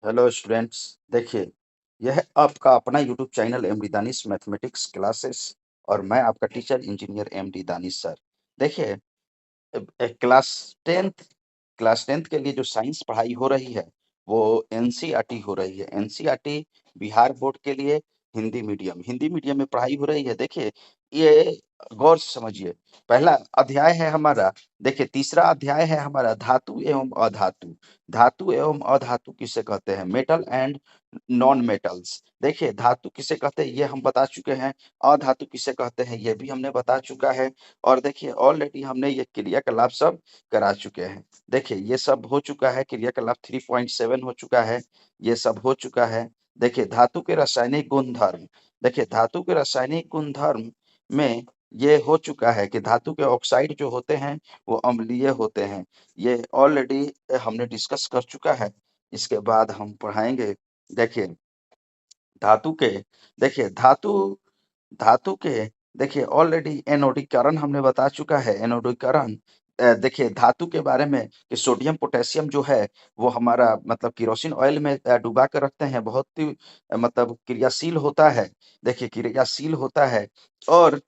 Hello students. देखिए, यह आपका अपना YouTube channel MD Danish mathematics classes और मैं आपका teacher engineer MD Danish sir. देखिए, क्लास टेंथ के लिए जो साइंस पढ़ाई हो रही है वो एनसीईआरटी हो रही है। एनसीईआरटी बिहार बोर्ड के लिए हिंदी मीडियम में पढ़ाई हो रही है। देखिए, ये गौर से समझिए। पहला अध्याय है हमारा। देखिए, तीसरा अध्याय है हमारा धातु एवं अधातु। धातु एवं अधातु किसे कहते हैं? Metal and non metals. देखिए, धातु किसे कहते हैं ये हम बता चुके हैं। अधातु किसे कहते हैं ये भी हमने बता चुका है। और देखिए, ऑलरेडी हमने ये क्रियाकलाप सब करा चुके हैं। देखिए, ये सब हो चुका है। क्रियाकलाप 3.7 हो चुका है। ये सब हो चुका है। देखिए, धातु के रासायनिक गुणधर्म। देखिए, धातु के रासायनिक गुणधर्म में ये हो चुका है कि धातु के ऑक्साइड जो होते हैं वो अम्लीय होते हैं। ये ऑलरेडी हमने डिस्कस कर चुका है। इसके बाद हम पढ़ाएंगे। देखिए, धातु के देखिए धातु धातु के देखिए ऑलरेडी एनोडीकरण हमने बता चुका है। एनोडीकरण देखिए धातु के बारे में कि सोडियम पोटेशियम जो है वो हमारा मतलब केरोसिन ऑयल में डुबा कर रखते हैं। बहुत ही मतलब क्रियाशील होता है। देखिए, क्रियाशील होता है। और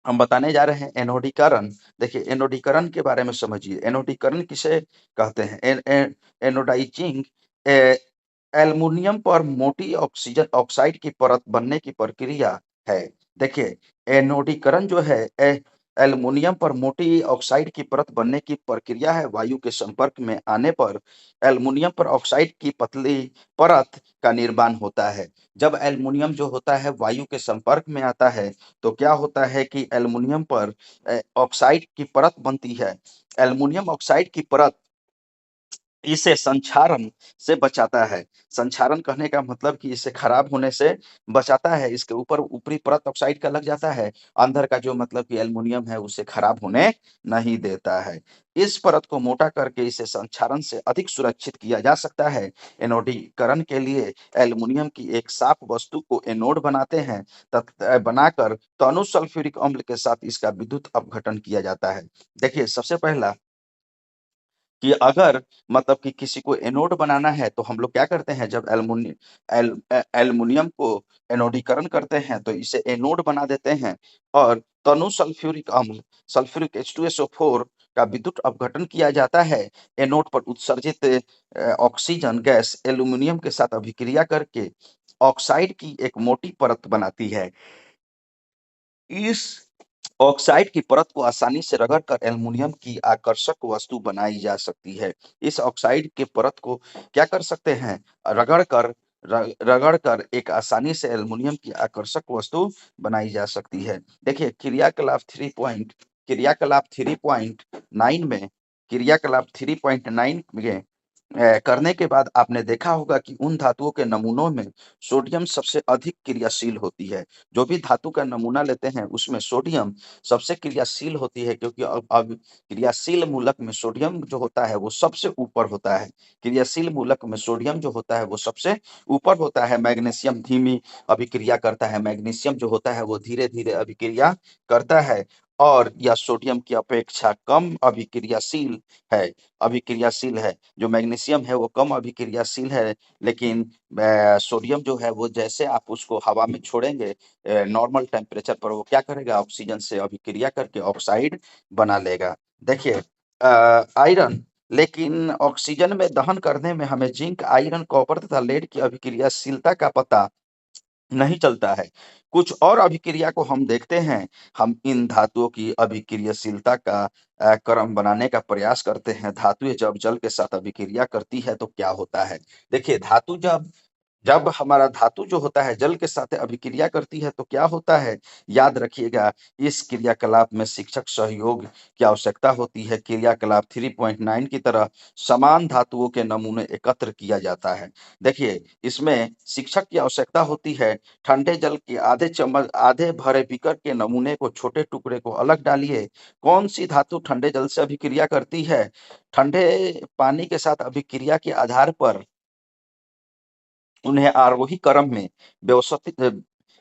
हम बताने जा रहे हैं एनोडीकरण। देखिए, एनोडीकरण के बारे में समझिए। एनोडीकरण किसे कहते हैं? एनोडाइजिंग एल्युमिनियम पर मोटी ऑक्सीजन ऑक्साइड की परत बनने की प्रक्रिया है। देखिए, एनोडीकरण जो है एल्युमिनियम पर मोटी ऑक्साइड की परत बनने की प्रक्रिया है। वायु के संपर्क में आने पर एल्युमिनियम पर ऑक्साइड की पतली परत का निर्माण होता है। जब एल्युमिनियम जो होता है वायु के संपर्क में आता है तो क्या होता है कि एल्युमिनियम पर ऑक्साइड की परत बनती है। एल्युमिनियम ऑक्साइड की परत इसे संक्षारण से बचाता है। संक्षारण कहने का मतलब कि इसे खराब होने से बचाता है। इसके ऊपर ऊपरी परत ऑक्साइड का लग जाता है। अंदर का जो मतलब कि एल्युमिनियम है उसे खराब होने नहीं देता है। इस परत को मोटा करके इसे संक्षारण से अधिक सुरक्षित किया जा सकता है। एनोडीकरण के लिए एल्युमिनियम की एक साफ वस्तु को एनोड बनाते हैं। बनाकर तनु सल्फ्यूरिक अम्ल के साथ इसका विद्युत अपघटन किया जाता है। देखिए, सबसे पहला कि अगर मतलब कि किसी को एनोड बनाना है तो हम लोग क्या करते हैं? जब एल्युमिनियम को एनोडीकरण करते हैं तो इसे एनोड बना देते हैं और तनु सल्फ्यूरिक अम्ल सल्फ्यूरिक H2SO4 का विद्युत अपघटन किया जाता है। एनोड पर उत्सर्जित ऑक्सीजन गैस एल्युमिनियम के साथ अभिक्रिया करके ऑक्साइड की एक मोटी परत बनाती है। इस ऑक्साइड की परत को आसानी से रगड़कर एल्युमिनियम की आकर्षक वस्तु बनाई जा सकती है। इस ऑक्साइड के परत को क्या कर सकते हैं? रगड़कर रगड़कर एक आसानी से एल्युमिनियम की आकर्षक वस्तु बनाई जा सकती है। देखिए, क्रियाकलाप 3.9 में क्रियाकलाप 3.9 में करने के बाद आपने देखा होगा कि उन धातुओं के नमूनों में सोडियम सबसे अधिक क्रियाशील होती है। जो भी धातु का नमूना लेते हैं उसमें सोडियम सबसे क्रियाशील होती है, क्योंकि अब क्रियाशील मूलक में सोडियम जो होता है वो सबसे ऊपर होता है। क्रियाशील मूलक में सोडियम जो होता है वो सबसे ऊपर होता है। मैग्नीशियम धीमी अभिक्रिया करता है। मैग्नीशियम जो होता है वो धीरे धीरे अभिक्रिया करता है और यह सोडियम की अपेक्षा कम अभिक्रियाशील है। जो मैग्नीशियम है वो कम अभिक्रियाशील है, लेकिन सोडियम जो है वो जैसे आप उसको हवा में छोड़ेंगे नॉर्मल टेम्परेचर पर, वो क्या करेगा? ऑक्सीजन से अभिक्रिया करके ऑक्साइड बना लेगा। देखिए, आयरन लेकिन ऑक्सीजन में दहन करने में हमें जिंक, आयरन, कॉपर तथा लेड की अभिक्रियाशीलता का पता नहीं चलता है। कुछ और अभिक्रिया को हम देखते हैं। हम इन धातुओं की अभिक्रियाशीलता का क्रम बनाने का प्रयास करते हैं। धातुएं जब जल के साथ अभिक्रिया करती है तो क्या होता है? देखिए, धातु जब जब हमारा धातु जो होता है जल के साथ अभिक्रिया करती है तो क्या होता है? याद रखिएगा, इस क्रियाकलाप में शिक्षक सहयोग की आवश्यकता होती है। क्रियाकलाप 3.9 की तरह समान धातुओं के नमूने एकत्र किया जाता है। देखिए, इसमें शिक्षक की आवश्यकता होती है। ठंडे जल के आधे भरे बीकर के नमूने को छोटे टुकड़े को अलग डालिए। कौन सी धातु ठंडे जल से अभिक्रिया करती है? ठंडे पानी के साथ अभिक्रिया के आधार पर उन्हें आरोही क्रम में व्यवस्थित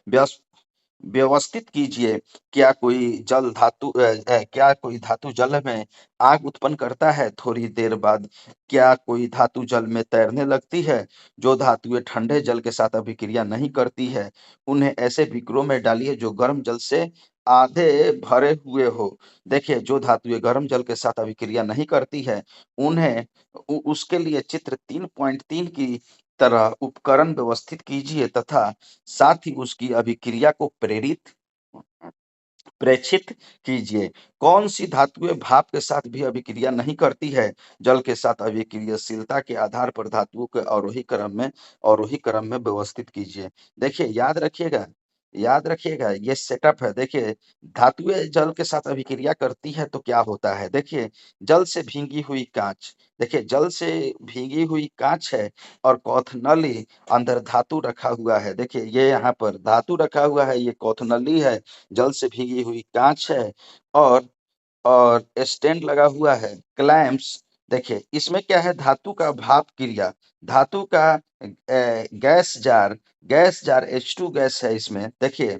व्यस व्यवस्थित कीजिए। क्या कोई धातु जल में आग उत्पन्न करता है थोड़ी देर बाद? क्या कोई धातु जल में तैरने लगती है? जो धातुएँ ठंडे जल के साथ अभिक्रिया नहीं करती है, उन्हें ऐसे बीकरों में डालिए जो गर्म जल से आधे भरे हुए हो। देखिए, जो धातुएँ गर्म जल के साथ अभिक्रिया नहीं करती है, उन्हें उसके लिए चित्र 3.3 की तरह उपकरण व्यवस्थित कीजिए तथा साथ ही उसकी अभिक्रिया को प्रेक्षित कीजिए। कौन-सी धातुएँ भाप के साथ भी अभिक्रिया नहीं करती है? जल के साथ अभिक्रियाशीलता के आधार पर धातुओं के अवरोही क्रम में व्यवस्थित कीजिए। देखिए, याद रखिएगा ये सेटअप है। देखिए, धातुएँ जल के साथ अभिक्रिया करती है तो क्या होता है? देखिए, जल से भीगी हुई काँच है और क्वथनली अंदर धातु रखा हुआ है। देखिए, ये यहाँ पर धातु रखा हुआ है, ये क्वथनली है, जल से भीगी हुई काँच है और और स्टैंड लगा हुआ है, क्लैंप्स। देखिए, इसमें क्या है, धातु का भाप क्रिया, धातु का गैस जार H2 गैस है इसमें। देखिए,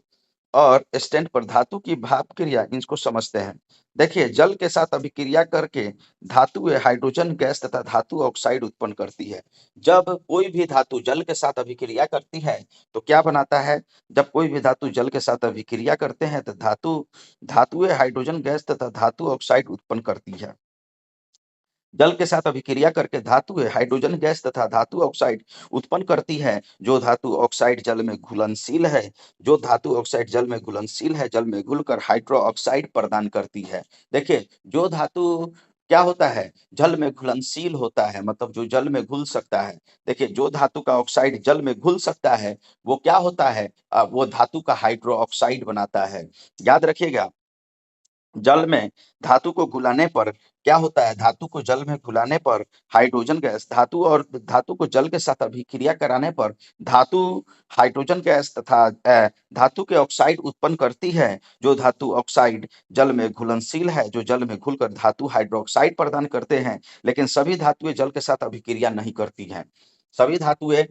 और स्टैंड पर धातु की भाप क्रिया, इसको समझते हैं। देखिए, जल के साथ अभिक्रिया करके धातुएँ हाइड्रोजन गैस तथा धातु ऑक्साइड उत्पन्न करती है। जब कोई भी धातु जल के साथ अभिक्रिया करती है, तो क्या बनाता है? जब कोई भी धातु जल के साथ अभिक्रिया करते हैं, तो धातुएँ हाइड्रोजन गैस तथा धातु ऑक्साइड उत्पन्न करती है। जल के साथ अभिक्रिया करके धातुएँ हाइड्रोजन गैस तथा धातु ऑक्साइड उत्पन्न करती है। जो धातु ऑक्साइड जल में घुलनशील है, जल में घुलकर हाइड्रो ऑक्साइड प्रदान करती है। देखिए, जो धातु क्या होता है? जल में घुलनशील होता है, मतलब जो जल में घुल सकता है। देखिए, जो धातु का ऑक्साइड जल में घुल सकता है, वो क्या होता है? वो धातु का हाइड्रो ऑक्साइड बनाता है। याद रखिएगा, जल में धातु को घुलाने पर क्या होता है? धातु को जल में घुलाने पर हाइड्रोजन गैस, धातु को जल के साथ अभिक्रिया कराने पर धातु हाइड्रोजन गैस तथा धातु के ऑक्साइड उत्पन्न करती है। जो धातु ऑक्साइड जल में घुलनशील है, जो जल में घुलकर धातु हाइड्रोक्साइड प्रदान करते हैं। लेकिन सभी धातुएँ जल के साथ अभिक्रिया नहीं करती हैं। सभी धातुएँ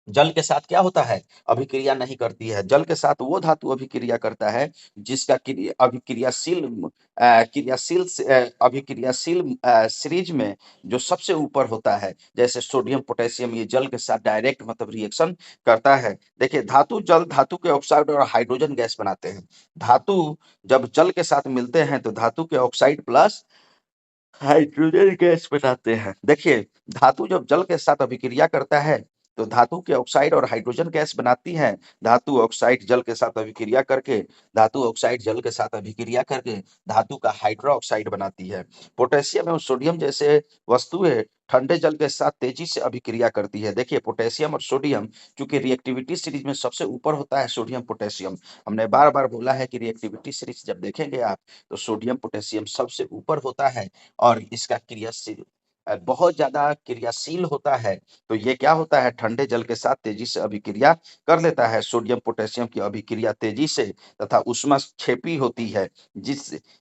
जल के साथ क्या होता है? अभिक्रिया नहीं करती है। जल के साथ वो धातु अभिक्रिया करता है जिसका अभिक्रियाशील सीरीज में जो सबसे ऊपर होता है। जैसे सोडियम, पोटेशियम, ये जल के साथ डायरेक्ट मतलब रिएक्शन करता है। देखिए, धातु के ऑक्साइड और हाइड्रोजन गैस बनाते हैं। धातु जब जल के साथ मिलते हैं तो धातु के ऑक्साइड प्लस हाइड्रोजन गैस बनाते हैं। देखिए, धातु जब जल के साथ अभिक्रिया करता है, तो धातु के ऑक्साइड और हाइड्रोजन गैस बनाती है। धातु ऑक्साइड जल के साथ अभिक्रिया करके धातु का हाइड्रो ऑक्साइड बनाती है। पोटेशियम एवं सोडियम जैसे वस्तुएँ ठंडे जल के साथ तेजी से अभिक्रिया करती है। देखिए, पोटेशियम और सोडियम, चूँकि रिएक्टिविटी सीरीज में सबसे ऊपर होता है सोडियम, पोटेशियम। हमने बार-बार बोला है कि रिएक्टिविटी सीरीज जब देखेंगे आप, तो सोडियम, पोटेशियम सबसे ऊपर होता है और इसका बहुत ज़्यादा क्रियाशील होता है। तो ये क्या होता है? ठंडे जल के साथ तेज़ी से अभिक्रिया कर लेता है। सोडियम, पोटेशियम की अभिक्रिया तेज़ी से तथा ऊष्माक्षेपी होती है,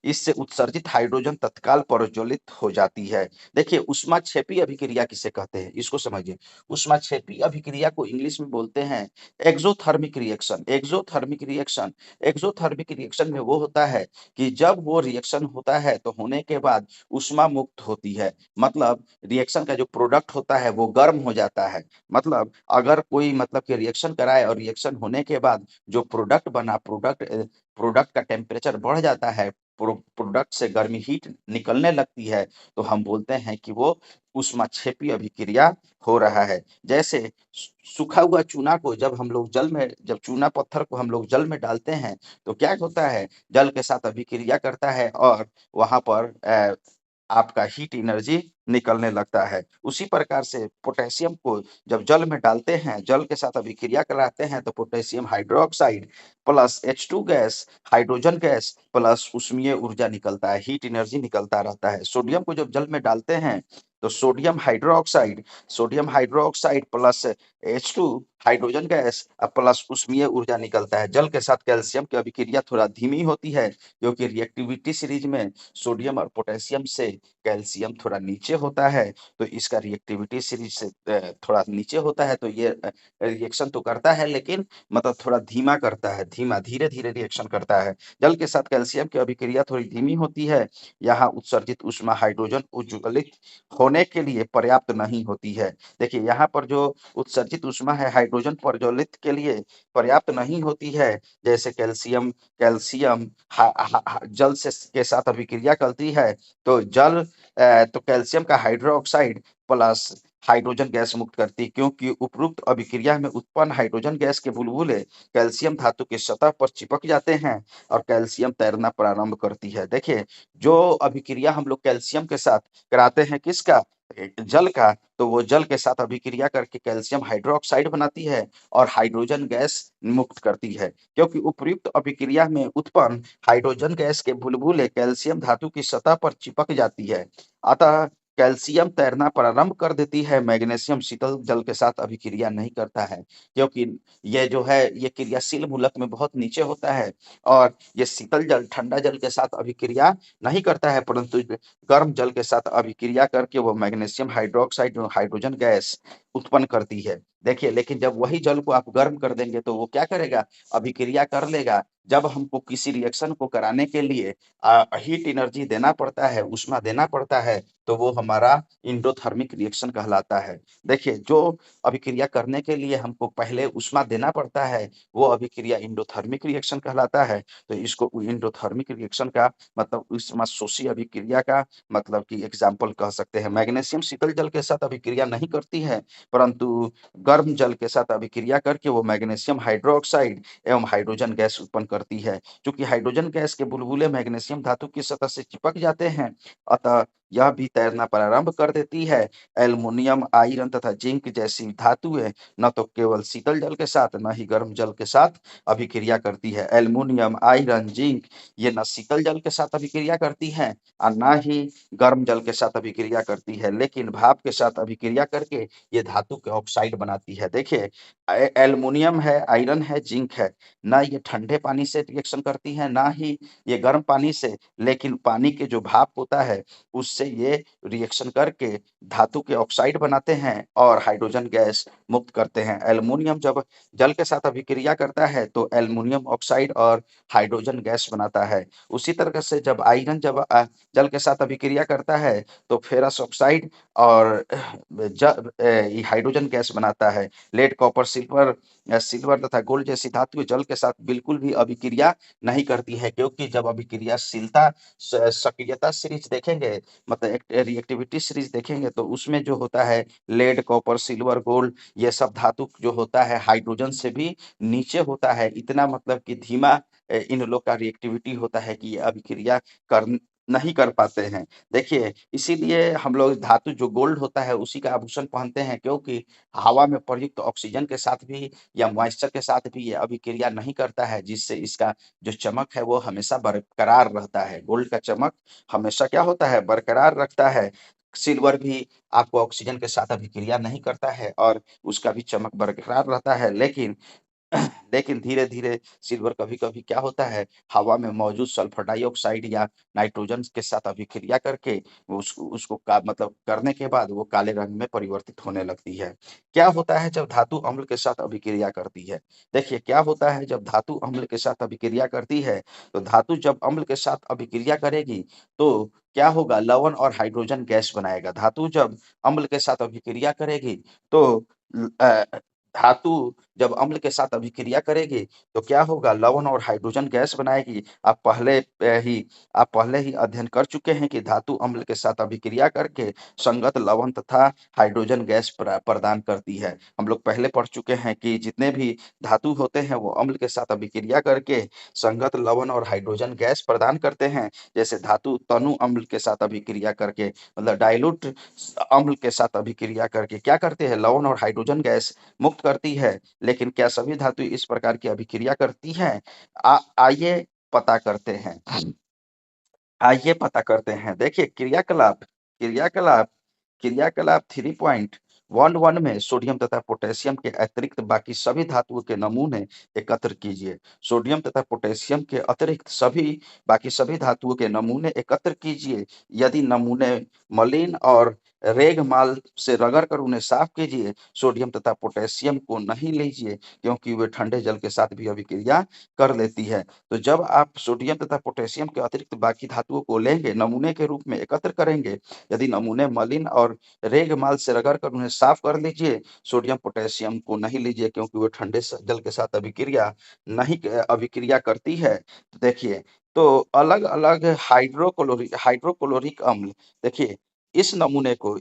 इससे उत्सर्जित हाइड्रोजन तत्काल प्रज्वलित हो जाती है। देखिए, ऊष्माक्षेपी अभिक्रिया किसे कहते हैं? इसको समझिए। ऊष्माक्षेपी अभिक्रिया को इंग्लिश में बोलते हैं एक्ज़ोथर्मिक रिएक्शन। एक्ज़ोथर्मिक रिएक्शन में वो होता है कि जब वो रिएक्शन होता है तो होने के बाद ऊष्मा मुक्त होती है। मतलब रिएक्शन का जो प्रोडक्ट होता है वो गर्म हो जाता है। मतलब अगर कोई मतलब कि रिएक्शन कराए और रिएक्शन होने के बाद जो प्रोडक्ट का टेम्परेचर बढ़ जाता है, प्रोडक्ट से गर्मी हीट निकलने लगती है, तो हम बोलते हैं कि वो ऊष्माक्षेपी अभिक्रिया हो रहा है। जैसे सूखा हुआ चूना को जब चूना पत्थर को हम लोग जल में डालते हैं, तो क्या होता है? जल के साथ अभिक्रिया करता है और वहाँ पर आपका हीट एनर्जी निकलने लगता है। उसी प्रकार से पोटेशियम को जब जल में डालते हैं, जल के साथ अभिक्रिया कराते हैं, तो potassium hydroxide plus H2 gas, hydrogen gas plus ऊष्मीय ऊर्जा निकलता है, हीट एनर्जी निकलता रहता है। सोडियम को जब जल में डालते हैं, तो sodium hydroxide plus H2 hydrogen gas plus ऊष्मीय ऊर्जा निकलता है। जल के साथ कैल्शियम की अभिक्रिया थोड़ा धीमी होती है, क्योंकि रिएक्टिविटी सीरीज में सोडियम और पोटेशियम से कैल्शियम थोड़ा नीचे होता है, तो इसका रिएक्टिविटी सीरीज़ से थोड़ा नीचे होता है, तो ये रिएक्शन तो करता है लेकिन मतलब थोड़ा धीमा करता है, धीरे-धीरे रिएक्शन करता है। जल के साथ कैल्शियम की अभिक्रिया थोड़ी धीमी होती है, यहाँ उत्सर्जित ऊष्मा हाइड्रोजन उज्ज्वलित होने के लिए पर्याप्त नहीं होती है। देखिए, यहाँ पर जो उत्सर्जित ऊष्मा है हाइड्रोजन प्रज्वलित के लिए पर्याप्त नहीं होती है, जैसे कैल्शियम कैल्शियम हा हा हा जल से के साथ अभिक्रिया करती है, तो तो कैल्शियम का हाइड्रोक्साइड प्लस हाइड्रोजन गैस मुक्त करती है, क्योंकि उपरोक्त अभिक्रिया में उत्पन्न हाइड्रोजन गैस के बुलबुले कैल्शियम धातु की सतह पर चिपक जाते हैं और कैल्शियम तैरना प्रारंभ करती है। देखिए, जो अभिक्रिया हम लोग कैल्शियम के साथ कराते हैं किसका? जल का, तो वो जल के साथ अभिक्रिया करके कैल्शियम हाइड्रोक्साइड बनाती है और हाइड्रोजन गैस मुक्त करती है। क्योंकि उपर्युक्त अभिक्रिया में उत्पन्न हाइड्रोजन गैस के बुलबुले कैल्शियम धातु की सतह पर चिपक जाती है। अतः कैल्शियम तैरना प्रारंभ कर देती है, मैग्नीशियम शीतल जल के साथ अभिक्रिया नहीं करता है, क्योंकि ये जो है ये क्रियाशील मूलक में बहुत नीचे होता है और ये शीतल जल, ठंडा जल के साथ अभिक्रिया नहीं करता है, परंतु गर्म जल के साथ अभिक्रिया करके वो मैग्नीशियम हाइड्रोक्साइड और हाइड्रोजन गैस उत्पन्न करती है। देखिए, लेकिन जब वही जल को आप गर्म कर देंगे तो वो क्या करेगा? अभिक्रिया कर लेगा। जब हमको किसी रिएक्शन को कराने के लिए हीट एनर्जी देना पड़ता है, ऊष्मा देना पड़ता है, तो वो हमारा एंडोथर्मिक रिएक्शन कहलाता है। देखिए, जो अभिक्रिया करने के लिए हमको पहले ऊष्मा देना पड़ता है, वो अभिक्रिया एंडोथर्मिक रिएक्शन कहलाता है। तो इसको एंडोथर्मिक रिएक्शन का मतलब ऊष्माशोषी अभिक्रिया का मतलब कि एग्ज़ाम्पल कह सकते हैं। मैग्नीशियम शीतल जल के साथ अभिक्रिया नहीं करती है, परंतु गर्म जल के साथ अभिक्रिया करके वो मैग्नीशियम हाइड्रोक्साइड एवं हाइड्रोजन गैस उत्पन्न करती है। चूँकि हाइड्रोजन गैस के बुलबुले मैग्नीशियम धातु की सतह से चिपक जाते हैं, अतः यह भी तैरना प्रारंभ कर देती है। एल्युमीनियम, आयरन तथा जिंक जैसी धातुएँ न तो केवल शीतल जल के साथ, न ही गर्म जल के साथ अभिक्रिया करती है। एल्युमीनियम, आयरन, जिंक ये ना शीतल जल के साथ अभिक्रिया करती हैं और ना ही गर्म जल के साथ अभिक्रिया करती है, लेकिन भाप के साथ अभिक्रिया करके ये धातु के ऑक्साइड बनाती है। देखिए, एल्युमिनियम है, आयरन है, जिंक है, ना ये ठंडे पानी से रिएक्शन करती है, ना ही ये गर्म पानी से, लेकिन पानी के जो भाप होता है उससे ये रिएक्शन करके धातु के ऑक्साइड बनाते हैं और हाइड्रोजन गैस मुक्त करते हैं। एल्युमिनियम जब जल के साथ अभिक्रिया करता है तो एल्युमिनियम ऑक्साइड और हाइड्रोजन गैस बनाता है। उसी तरह से जब आयरन जल के साथ अभिक्रिया करता है तो फेरस ऑक्साइड और ये हाइड्रोजन गैस बनाता है। लेड, कॉपर, सिल्वर तथा गोल्ड जैसी धातुएँ जल के साथ बिल्कुल भी अभिक्रिया नहीं करती है, क्योंकि जब अभिक्रियाशीलता सक्रियता सीरीज़ देखेंगे, मतलब एक रिएक्टिविटी सीरीज़ देखेंगे, तो उसमें जो होता है लेड, कॉपर, सिल्वर, गोल्ड ये सब धातु जो होता है हाइड्रोजन से भी नीचे होता है। इतना मतलब कि धीमा इन लोग का रिएक्टिविटी होता है कि ये अभिक्रिया कर नहीं कर पाते हैं। देखिए, इसीलिए हम लोग धातु जो गोल्ड होता है उसी का आभूषण पहनते हैं, क्योंकि हवा में प्रयुक्त ऑक्सीजन के साथ भी या मॉइस्चर के साथ भी ये अभिक्रिया नहीं करता है, जिससे इसका जो चमक है वो हमेशा बरकरार रहता है। गोल्ड का चमक हमेशा क्या होता है? बरकरार रखता है। सिल्वर भी आपको ऑक्सीजन के साथ अभिक्रिया नहीं करता है और उसका भी चमक बरकरार रहता है, लेकिन लेकिन धीरे-धीरे सिल्वर कभी-कभी क्या होता है, हवा में मौजूद सल्फर डाइऑक्साइड या नाइट्रोजन के साथ अभिक्रिया करके उसको उसको का मतलब करने के बाद वो काले रंग में परिवर्तित होने लगती है। क्या होता है जब धातु अम्ल के साथ अभिक्रिया करती है? देखिए, क्या होता है जब धातु अम्ल के साथ अभिक्रिया करती है, तो धातु जब अम्ल के साथ अभिक्रिया करेगी, तो क्या होगा? लवण और हाइड्रोजन गैस बनाएगा। धातु जब अम्ल के साथ अभिक्रिया करेगी, तो धातु जब अम्ल के साथ अभिक्रिया करेगी, तो क्या होगा? लवण और हाइड्रोजन गैस बनाएगी। आप पहले ही अध्ययन कर चुके हैं कि धातु अम्ल के साथ अभिक्रिया करके संगत लवण तथा हाइड्रोजन गैस प्रदान करती है। हम लोग पहले पढ़ चुके हैं कि जितने भी धातु होते हैं वो अम्ल के साथ अभिक्रिया करके संगत लवण और हाइड्रोजन गैस प्रदान करते हैं। जैसे धातु तनु अम्ल के साथ अभिक्रिया करके मतलब डाइल्यूट अम्ल के साथ अभिक्रिया करके क्या करते हैं? लवण और हाइड्रोजन गैस मुक्त करती है। लेकिन क्या सभी धातु इस प्रकार की अभिक्रिया करती हैं? आइए पता करते हैं। देखिए, क्रियाकलाप क्रियाकलाप क्रियाकलाप 3 पॉइंट 1-1 में सोडियम तथा पोटेशियम के अतिरिक्त बाकी सभी धातुओं के नमूने एकत्र कीजिए। सोडियम तथा पोटेशियम के अतिरिक्त बाकी सभी धातुओं के नमूने एकत्र कीजिए। यदि नमूने मलिन और रेगमाल से रगड़कर उन्हें साफ कीजिए। सोडियम तथा पोटेशियम को नहीं लीजिए क्योंकि वे ठंडे जल के साथ भी अभिक्रिया कर लेती है। तो जब आप सोडियम तथा पोटेशियम के अतिरिक्त बाकी धातुओं को लेंगे, नमूने के रूप में एकत्र करेंगे। यदि नमूने मलिन और रेगमाल से रगड़कर उन्हें साफ कर लीजिए। सोडियम पोटेशियम को नहीं लीजिए क्योंकि वो ठंडे जल के साथ अभिक्रिया करती है। तो देखिए, तो अलग अलग हाइड्रोक्लोरिक अम्ल, देखिए इस नमूने को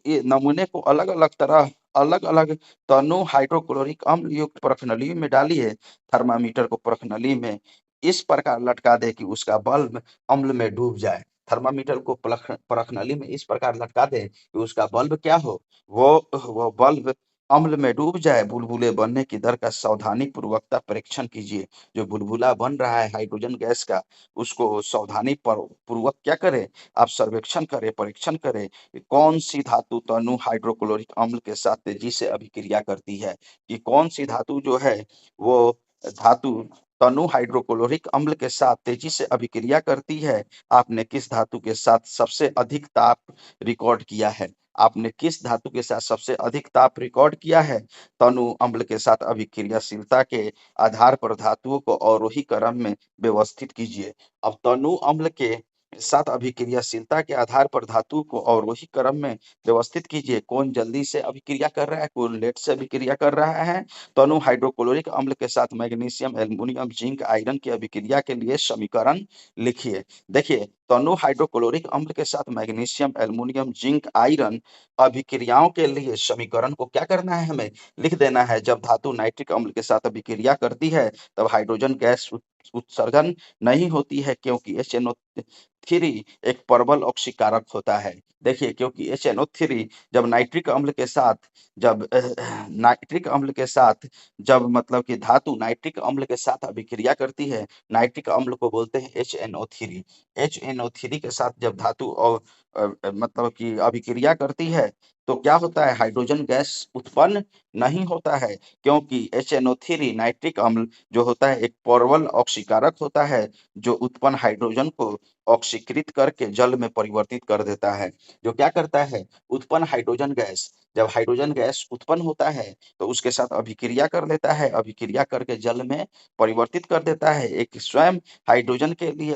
अलग अलग तरह अलग अलग तनु हाइड्रोक्लोरिक अम्ल युक्त प्रखनली में डालिए। थर्मामीटर को प्रखनली में इस प्रकार लटका दे कि उसका बल्ब अम्ल में डूब जाए। थर्मामीटर को प्रखनली में इस प्रकार लटका दे कि उसका बल्ब क्या हो, वो बल्ब अम्ल में डूब जाए। बुलबुले बनने की दर का सावधानी पूर्वकता परीक्षण कीजिए। जो बुलबुला बन रहा है हाइड्रोजन गैस का, उसको सावधानी पूर्वक क्या करें, आप सर्वेक्षण करें, परीक्षण करें कि कौन सी धातु तनु हाइड्रोक्लोरिक अम्ल के साथ तेजी से अभिक्रिया करती है। कि कौन सी धातु जो है वो धातु तनु हाइड्रोक्लोरिक अम्ल के साथ तेजी से अभिक्रिया करती है। आपने किस धातु के साथ सबसे अधिक ताप रिकॉर्ड किया है? आपने किस धातु के साथ सबसे अधिक ताप रिकॉर्ड किया है? तनु अम्ल के साथ अभिक्रियाशीलता के आधार पर धातुओं को अवरोही क्रम में व्यवस्थित कीजिए। अब तनु अम्ल के साथ अभिक्रियाशीलता के आधार पर धातु को अवरोही क्रम में व्यवस्थित कीजिए। कौन जल्दी से अभिक्रिया कर रहा है, कौन लेट से अभिक्रिया कर रहा है। तनु हाइड्रोक्लोरिक अम्ल के साथ मैग्नीशियम, एल्युमिनियम, जिंक, आयरन की अभिक्रिया के लिए समीकरण लिखिए। देखिए, तनु हाइड्रोक्लोरिक अम्ल के साथ मैग्नीशियम, एल्युमिनियम, जिंक, आयरन अभिक्रियाओं के लिए समीकरण को क्या करना है, हमें लिख देना है। जब धातु नाइट्रिक अम्ल के साथ अभिक्रिया करती है तब हाइड्रोजन गैस उत्सर्जन नहीं होती है क्योंकि HNO3 एक प्रबल ऑक्सीकारक होता है। देखिए, क्योंकि HNO3 जब नाइट्रिक अम्ल के साथ जब नाइट्रिक अम्ल के साथ जब मतलब कि धातु नाइट्रिक अम्ल के साथ अभिक्रिया करती है, नाइट्रिक अम्ल को बोलते हैं HNO3। HNO3 के साथ जब धातु मतलब कि अभिक्रिया करती है तो क्या होता है, हाइड्रोजन गैस उत्पन्न नहीं होता है क्योंकि HNO3 नाइट्रिक अम्ल जो होता है एक प्रबल ऑक्सीकारक होता है जो उत्पन्न हाइड्रोजन को ऑक्सीकृत करके जल में परिवर्तित कर देता है। जो क्या करता है, उत्पन्न हाइड्रोजन गैस, जब हाइड्रोजन गैस उत्पन्न होता है तो उसके साथ अभिक्रिया कर लेता है, अभिक्रिया करके जल में परिवर्तित कर देता है। एक स्वयं हाइड्रोजन के लिए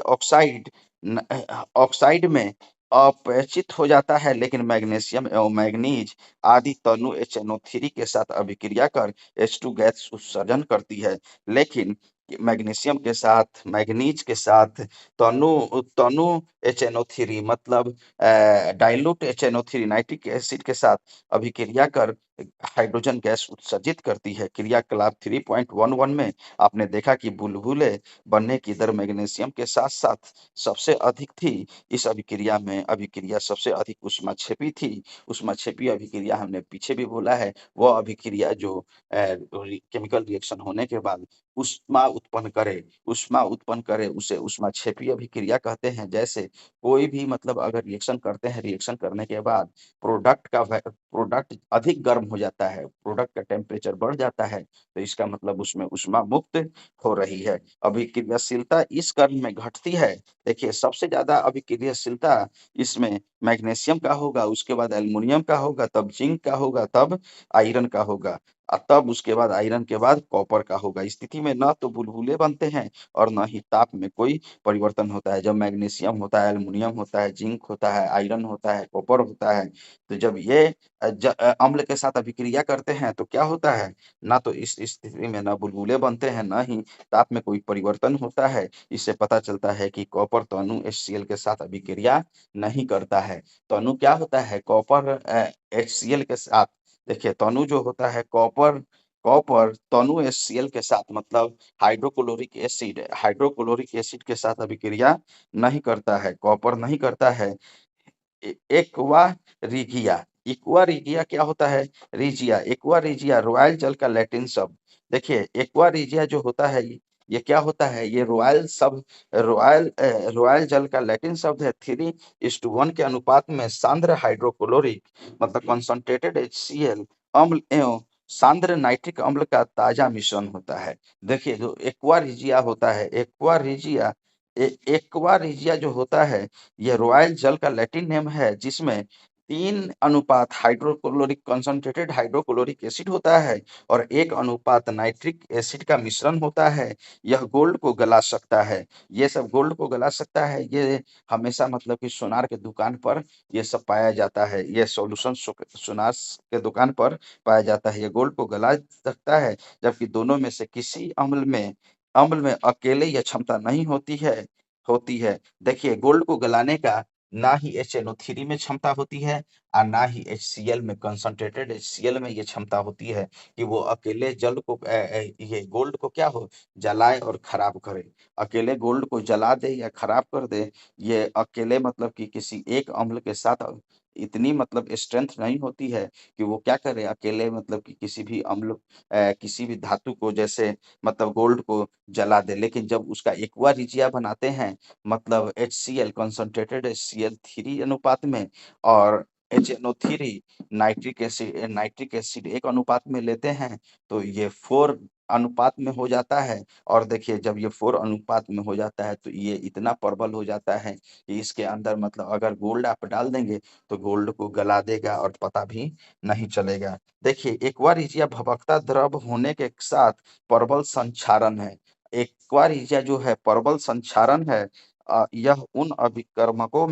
ऑक्साइड में अपैचित हो जाता है, लेकिन मैग्नीशियम एवं मैग्नीज आदि तनु HNO3 के साथ अभिक्रिया कर H2 गैस उत्सर्जन करती है। लेकिन मैग्नीशियम के साथ, मैग्नीज के साथ तनु तनु HNO3 मतलब डाइल्यूट HNO3 नाइट्रिक एसिड के साथ अभिक्रिया कर हाइड्रोजन गैस उत्सर्जित करती है। क्रियाकलाप 3.11 में आपने देखा कि बुलबुले बनने की दर मैग्नीशियम के साथ-साथ सबसे अधिक थी। इस अभिक्रिया सबसे अधिक ऊष्माक्षेपी थी। ऊष्माक्षेपी अभिक्रिया हमने पीछे भी बोला है, वह अभिक्रिया जो केमिकल रिएक्शन होने के बाद ऊष्मा उत्पन्न करे उसे ऊष्माक्षेपी अभिक्रिया कहते हैं। जैसे कोई भी मतलब अगर रिएक्शन करते हैं, रिएक्शन करने के बाद प्रोडक्ट अधिक गर्म हो जाता है, प्रोडक्ट का टेम्परेचर बढ़ जाता है, तो इसका मतलब उसमें ऊष्मा मुक्त हो रही है। अभिक्रियाशीलता इस क्रम में घटती है। देखिए, सबसे ज़्यादा अभिक्रियाशीलता इसमें मैग्नीशियम का होगा, उसके बाद एल्युमिनियम का होगा, तब जिंक का होगा, तब आयरन का होगा, तब उसके बाद आयरन के बाद कॉपर का होगा। इस स्थिति में ना तो बुलबुले बनते हैं और ना ही ताप में कोई परिवर्तन होता है। जब मैग्नीशियम होता है, एल्युमिनियम होता है, जिंक होता है, आयरन होता है, कॉपर होता है, तो जब ये अम्ल के साथ अभिक्रिया करते हैं तो क्या होता है, ना तो इस स्थिति में ना बुलबुले बनते हैं, ना ही ताप में कोई परिवर्तन होता है। इससे पता चलता है कि कॉपर तो अणु HCl के साथ अभिक्रिया नहीं करता है। तो अणु क्या होता है, कॉपर HCl के साथ, देखिए तनु जो होता है कॉपर कॉपर तनु HCl के साथ मतलब हाइड्रोक्लोरिक एसिड के साथ अभिक्रिया नहीं करता है, कॉपर नहीं करता है। एक्वा रिगिया, एक्वा रिगिया क्या होता है, रिजिया, एक्वा रिजिया रॉयल जल का लैटिन शब्द। देखिए, एक्वा रिजिया जो होता है ये क्या होता है, ये रॉयल जल का लैटिन शब्द है। 3:1 के अनुपात में सांद्र हाइड्रोक्लोरिक मतलब कंसंट्रेटेड HCl अम्ल एवं सांद्र नाइट्रिक अम्ल का ताजा मिश्रण होता है। देखिए जो एक्वा रिजिया होता है, एक्वा रिजिया जो होता है, यह रॉयल जल का लैटिन नेम है, जिसमें 3 अनुपात हाइड्रोक्लोरिक कंसंट्रेटेड हाइड्रोक्लोरिक एसिड होता है और 1 अनुपात नाइट्रिक एसिड का मिश्रण होता है। यह गोल्ड को गला सकता है। ये सब गोल्ड को गला सकता है, ये हमेशा मतलब कि सोनार के दुकान पर ये सब पाया जाता है। ये सॉल्यूशन सोनार के दुकान पर पाया जाता है। ये गोल्ड को गला सकता है, जबकि दोनों में से किसी अम्ल में अकेले यह क्षमता नहीं होती है। देखिए गोल्ड को गलाने का ना ही HNO3 में क्षमता होती है और ना ही HCl में, कंसंट्रेटेड HCl में ये क्षमता होती है कि वो अकेले जल को ये गोल्ड को क्या हो जलाए और खराब करे। अकेले गोल्ड को जला दे या खराब कर दे, ये अकेले मतलब कि किसी एक अम्ल के साथ इतनी मतलब स्ट्रेंथ नहीं होती है कि वो क्या करे अकेले मतलब कि किसी भी धातु को जैसे मतलब गोल्ड को जला दे। लेकिन जब उसका एक्वा रिजिया बनाते हैं मतलब HCl कंसंट्रेटेड HCl3 अनुपात में और HNO3 नाइट्रिक एसिड 1 अनुपात में लेते हैं, तो ये 4 अनुपात में हो जाता है। और देखिए जब ये 4 अनुपात में हो जाता है तो ये इतना प्रबल हो जाता है कि इसके अंदर मतलब अगर गोल्ड आप डाल देंगे तो गोल्ड को गला देगा और पता भी नहीं चलेगा। देखिए एक्वा रिजिया भभकता द्रव होने के साथ प्रबल संक्षारण है। एक्वा रिजिया जो है प्रबल संक्षारण है। यह उन अभिकर्मकों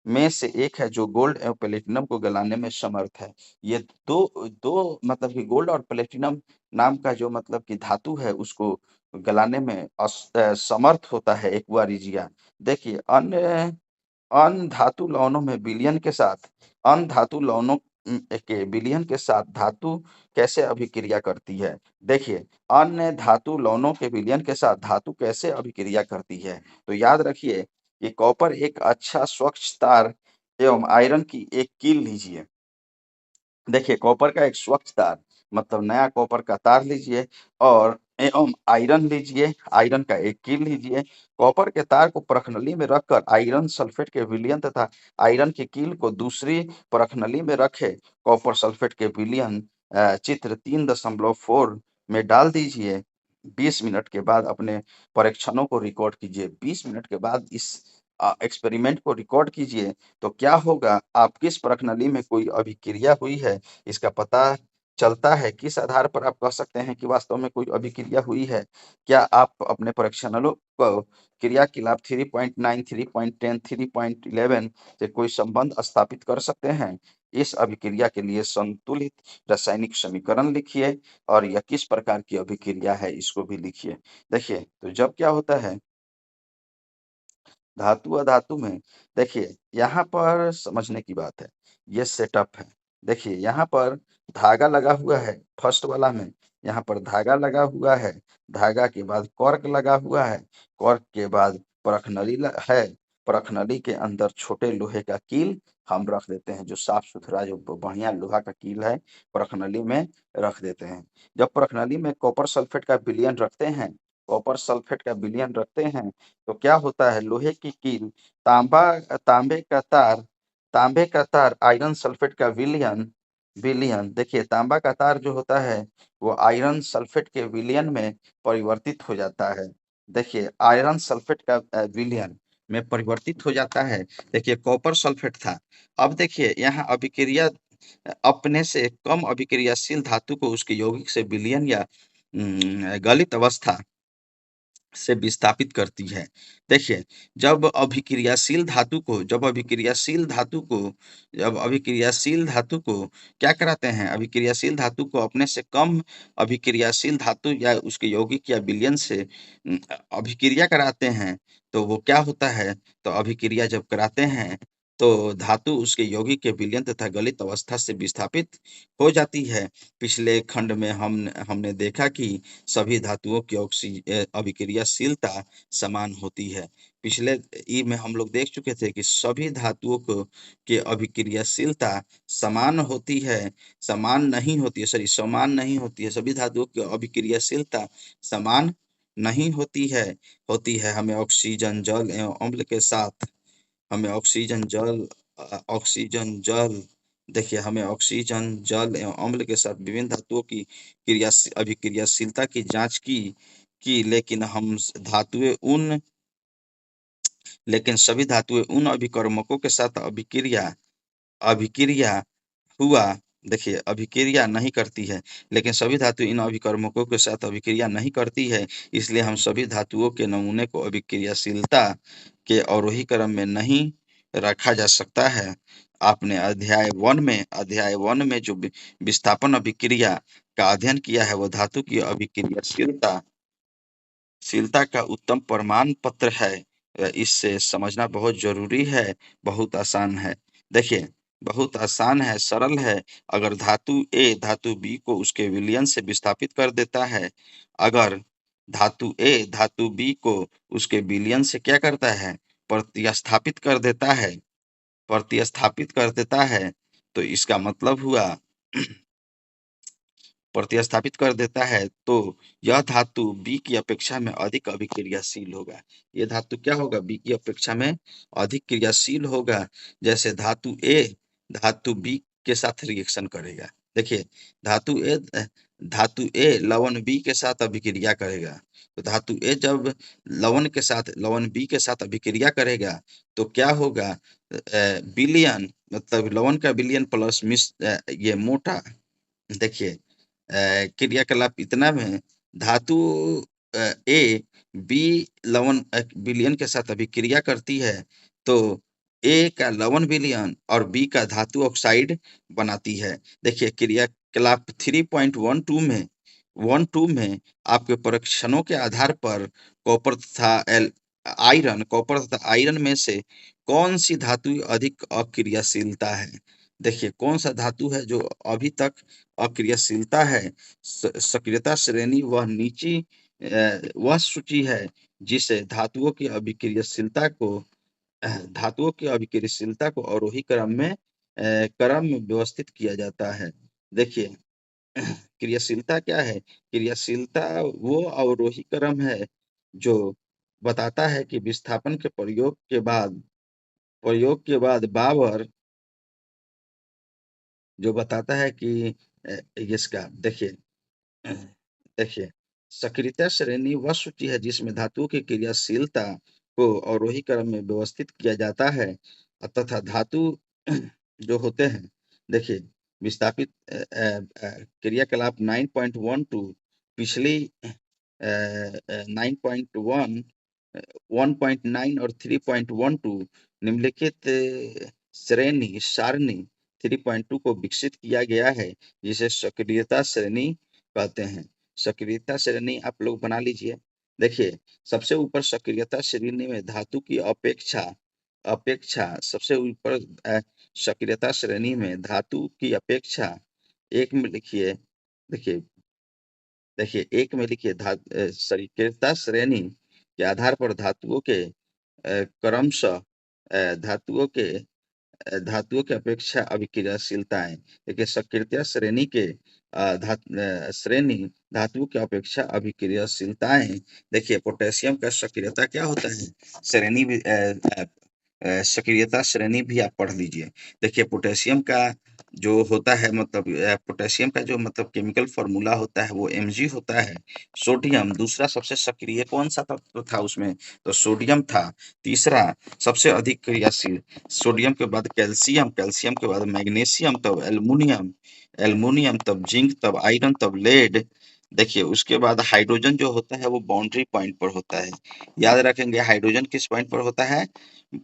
में से एक है जो गोल्ड एवं प्लेटिनम को गलाने में समर्थ है। ये दो दो मतलब कि गोल्ड और प्लेटिनम नाम का जो मतलब कि धातु है उसको गलाने में समर्थ होता है एक्वा रिजिया। देखिए अन्य धातु लवणों में विलयन के साथ अन्य धातु लवणों के विलयन के साथ धातु कैसे अभिक्रिया करती है। देखिए अन्य धातु लवणों के विलयन के साथ धातु कैसे अभिक्रिया करती है, तो याद रखिए कि कॉपर एक अच्छा स्वच्छ तार एवं आयरन की एक कील लीजिए। देखिए कॉपर का एक स्वच्छ तार मतलब नया कॉपर का तार लीजिए और एवं आयरन लीजिए, आयरन का एक कील लीजिए। कॉपर के तार को परखनली में रखकर आयरन सल्फेट के विलयन तथा आयरन की कील को दूसरी परखनली में रखे कॉपर सल्फेट के विलयन चित्र 3.4 में डाल दीजिए। 20 मिनट के बाद अपने परीक्षणों को रिकॉर्ड कीजिए। 20 मिनट के बाद इस एक्सपेरिमेंट को रिकॉर्ड कीजिए, तो क्या होगा आप किस प्रखनली में कोई अभिक्रिया हुई है इसका पता चलता है। किस आधार पर आप कह सकते हैं कि वास्तव में कोई अभिक्रिया हुई है? क्या आप अपने परीक्षणों को क्रियाकलाप 3.9, 3.10, 3.11 से कोई संबंध स्थापित कर सकते हैं? इस अभिक्रिया के लिए संतुलित रासायनिक समीकरण लिखिए और यह किस प्रकार की अभिक्रिया है इसको भी लिखिए। देखिए तो जब क्या होता है धातु अधातु में, देखिए यहाँ पर समझने की बात है, ये सेटअप है। देखिए यहाँ पर धागा लगा हुआ है फर्स्ट वाला में, यहाँ पर धागा लगा हुआ है, धागा के बाद कॉर्क लगा हुआ है, कॉर्क के बाद परखनली है, परखनली के अंदर छोटे लोहे का कील हम रख देते हैं, जो साफ सुथरा जो बढ़िया लोहा का कील है परखनली में रख देते हैं। जब परखनली में कॉपर सल्फेट का विलयन रखते हैं, कॉपर सल्फेट का विलयन रखते हैं तो क्या होता है लोहे की कील तांबा तांबे का तार तांबे का तार आयरन सल्फेट का विलयन विलयन देखिए तांबा का तार जो होता है वो आयरन सल्फेट के विलयन में परिवर्तित हो जाता है। देखिए आयरन सल्फेट का विलयन में परिवर्तित हो जाता है। देखिए कॉपर सल्फेट था, अब देखिए यहाँ अभिक्रिया अपने से कम अभिक्रियाशील धातु को उसके यौगिक से विलयन या गलित अवस्था से विस्थापित करती है। देखिए जब अभिक्रियाशील धातु को क्या कराते हैं, अभिक्रियाशील धातु को अपने से कम अभिक्रियाशील धातु या उसके यौगिक या विलयन से अभिक्रिया कराते हैं, तो वो क्या होता है, तो अभिक्रिया जब कराते हैं तो धातु उसके यौगिक के विलयन तथा गलित अवस्था से विस्थापित हो जाती है। पिछले खंड में हमने देखा कि सभी धातुओं की अभिक्रियाशीलता समान होती है। पिछले ई में हम लोग देख चुके थे कि सभी धातुओं को की अभिक्रियाशीलता समान नहीं होती है। सभी धातुओं की अभिक्रियाशीलता समान नहीं होती है। हमें ऑक्सीजन जल एवं अम्ल के साथ हमें ऑक्सीजन जल देखिए हमें ऑक्सीजन, जल एवं अम्ल के साथ विभिन्न धातुओं की अभिक्रियाशीलता की जांच की लेकिन सभी धातुएं उन अभिकर्मकों के साथ अभिक्रिया हुआ देखिए अभिक्रिया नहीं करती है, लेकिन सभी धातु इन अभिकर्मकों के साथ अभिक्रिया नहीं करती है। इसलिए हम सभी धातुओं के नमूने को अभिक्रियाशीलता के अवरोही क्रम में नहीं रखा जा सकता है। आपने अध्याय 1 में जो विस्थापन अभिक्रिया का अध्ययन किया है, वो धातु की अभिक्रियाशीलता का उत्तम प्रमाण पत्र है। इससे समझना बहुत जरूरी है, बहुत आसान है। देखिए बहुत आसान है, सरल है। अगर धातु ए धातु बी को उसके विलयन से विस्थापित कर देता है, अगर धातु ए धातु बी को उसके विलयन से क्या करता है, प्रतिस्थापित कर देता है, तो इसका मतलब हुआ प्रतिस्थापित कर देता है, तो यह धातु बी की अपेक्षा में अधिक अभिक्रियाशील होगा। ये धातु क्या होगा, बी की अपेक्षा में अधिक क्रियाशील होगा। जैसे धातु ए धातु बी के साथ रिएक्शन करेगा। देखिए धातु ए लवण बी के साथ अभिक्रिया करेगा, तो धातु ए जब लवण बी के साथ अभिक्रिया करेगा तो क्या होगा, विलयन मतलब लवण का विलयन प्लस ये मोटा। देखिए क्रियाकलाप इतना में धातु ए बी विलयन के साथ अभिक्रिया करती है, तो ए का लवण विलयन और बी का धातु ऑक्साइड बनाती है। देखिए क्रियाकलाप 3.12 में आपके परीक्षणों के आधार पर कॉपर तथा आयरन में से कौन सी धातु अधिक अक्रियाशीलता है। देखिए कौन सा धातु है जो अभी तक अक्रियाशीलता है। सक्रियता श्रेणी वह सूची है जिसे धातुओं की अभिक्रियाशीलता को अवरोही क्रम में व्यवस्थित किया जाता है। देखिए क्रियाशीलता क्या है, क्रियाशीलता वो अवरोही क्रम है जो बताता है कि विस्थापन के प्रयोग के बाद बाबर जो बताता है कि इसका देखिए सक्रियता श्रेणी वह सूची है जिसमें धातुओं की क्रियाशीलता को अवरोही क्रम में व्यवस्थित किया जाता है तथा धातु जो होते हैं। देखिए विस्थापित क्रियाकलाप 9.12 पिछली 9.1 1.9 और 3.12 निम्नलिखित श्रेणी सारणी 3.2 को विकसित किया गया है, जिसे सक्रियता श्रेणी कहते हैं। सक्रियता श्रेणी आप लोग बना लीजिए। देखिए सबसे ऊपर सक्रियता श्रेणी में धातु की अपेक्षा सबसे ऊपर सक्रियता श्रेणी में धातु की अपेक्षा एक में लिखिए। देखिए एक में लिखिए सक्रियता श्रेणी के आधार पर धातुओं के क्रमशः धातुओं की अपेक्षा अभिक्रियाशीलताएं। देखिए सक्रियता श्रेणी के श्रेणी धातुओं की अपेक्षा अभिक्रियाशीलताएं। देखिए पोटेशियम का सक्रियता क्या होता है, श्रेणी भी सक्रियता श्रेणी भी आप पढ़ लीजिए। देखिए पोटेशियम का जो होता है मतलब पोटेशियम का जो मतलब केमिकल फॉर्मूला होता है वो Mg होता है। सोडियम दूसरा सबसे सक्रिय कौन सा तत्व था उसमें, तो सोडियम था। तीसरा सबसे अधिक क्रियाशील सोडियम के बाद कैल्शियम के बाद मैग्नीशियम, तब एल्युमिनियम, तब जिंक, तब आयरन, तब लेड। देखिए उसके बाद हाइड्रोजन जो होता है वो बाउंड्री पॉइंट पर होता है। याद रखेंगे हाइड्रोजन किस पॉइंट पर होता है,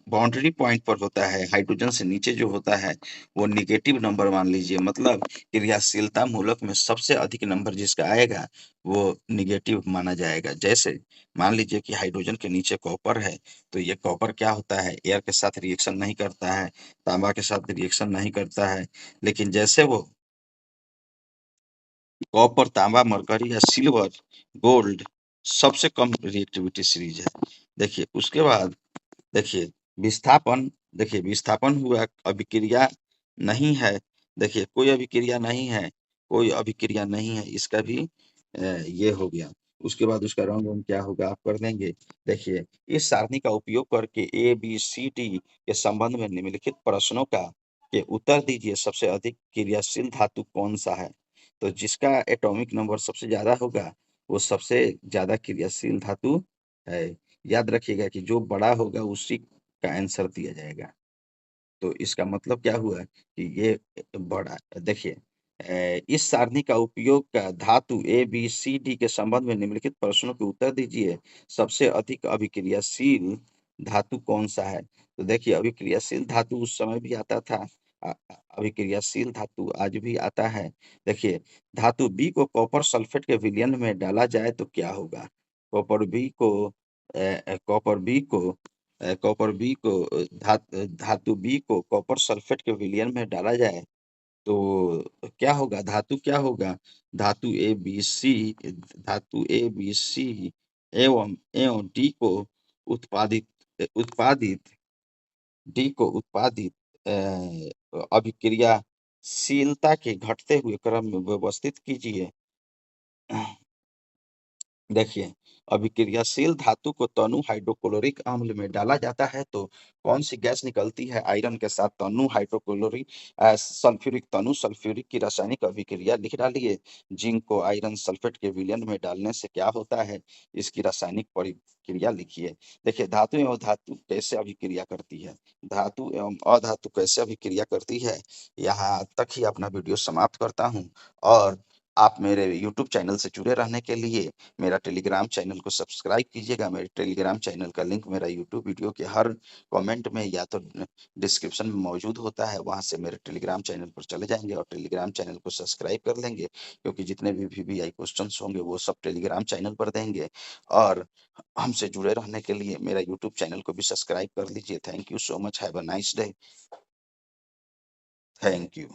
बाउंड्री पॉइंट पर होता है। हाइड्रोजन से नीचे जो होता है वो निगेटिव नंबर मान लीजिए, मतलब क्रियाशीलता मूलक में सबसे अधिक नंबर जिसका आएगा वो निगेटिव माना जाएगा। जैसे मान लीजिए कि हाइड्रोजन के नीचे कॉपर है, तो ये कॉपर क्या होता है, एयर के साथ रिएक्शन नहीं करता है, तांबा के साथ रिएक्शन नहीं करता है। लेकिन जैसे वो कॉपर, तांबा, मरकरी या सिल्वर, गोल्ड सबसे कम रिएक्टिविटी सीरीज है। देखिए उसके बाद देखिए विस्थापन हुआ, अभिक्रिया नहीं है। देखिए कोई अभिक्रिया नहीं है, इसका भी ये हो गया। उसके बाद उसका रंग क्या होगा आप कर देंगे। देखिए इस सारणी का उपयोग करके ए बी सी डी के संबंध में निम्नलिखित प्रश्नों का कि उत्तर दीजिए सबसे अधिक क्रियाशील धातु कौन-सा है? तो जिसका एटॉमिक नंबर सबसे ज़्यादा होगा, वो सबसे ज़्यादा क्रियाशील धातु है। याद रखिएगा कि जो बड़ा होगा उसी का आंसर दिया जाएगा। तो इसका मतलब क्या हुआ कि ये बड़ा देखिए इस सारणी का उपयोग का धातु ए, बी, सी, डी के संबंध में निम्नलिखित प्रश्नों के उत्तर दीजिए। सबसे अधिक अभिक्रियाशील धातु कौन-सा है? तो देखिए अभिक्रियाशील धातु उस समय भी आता था अभिक्रियाशील धातु आज भी आता है। देखिए धातु बी को कॉपर सल्फेट के विलयन में डाला जाए तो क्या होगा? कॉपर बी को कॉपर बी को कॉपर बी को धातु बी को कॉपर सल्फेट के विलयन में डाला जाए तो क्या होगा? धातु क्या होगा? धातु ए बी सी धातु ए बी सी एवं डी को उत्पादित उत्पादित डी को उत्पादित अभिक्रियाशीलता के घटते हुए क्रम में व्यवस्थित कीजिए। देखिए, अभिक्रियाशील धातु को तनु हाइड्रोक्लोरिक अम्ल में डाला जाता है तो कौन-सी गैस निकलती है? आयरन के साथ तनु हाइड्रोक्लोरिक सल्फ्यूरिक तनु सल्फ्यूरिक की रासायनिक अभिक्रिया लिख डालिए। जिंक को आयरन सल्फेट के विलयन में डालने से क्या होता है? इसकी रासायनिक परिक्रिया लिखिए। देखिए, धातु एवं धातु कैसे अभिक्रिया करती है? धातु एवं अधातु कैसे अभिक्रिया करती है? यहाँ तक ही अपना वीडियो समाप्त करता हूँ और आप मेरे यूट्यूब चैनल से जुड़े रहने के लिए मेरा टेलीग्राम चैनल को सब्सक्राइब कीजिएगा। मेरे टेलीग्राम चैनल का लिंक मेरा यूट्यूब वीडियो के हर कमेंट में या तो डिस्क्रिप्शन में मौजूद होता है, वहाँ से मेरे टेलीग्राम चैनल पर चले जाएँगे और टेलीग्राम चैनल को सब्सक्राइब कर लेंगे, क्योंकि जितने भी वीवीआई क्वेश्चंस होंगे वो सब टेलीग्राम चैनल पर देंगे और हमसे जुड़े रहने के लिए मेरा यूट्यूब चैनल को भी सब्सक्राइब कर लीजिए। Thank you so much. Have a nice day. Thank you.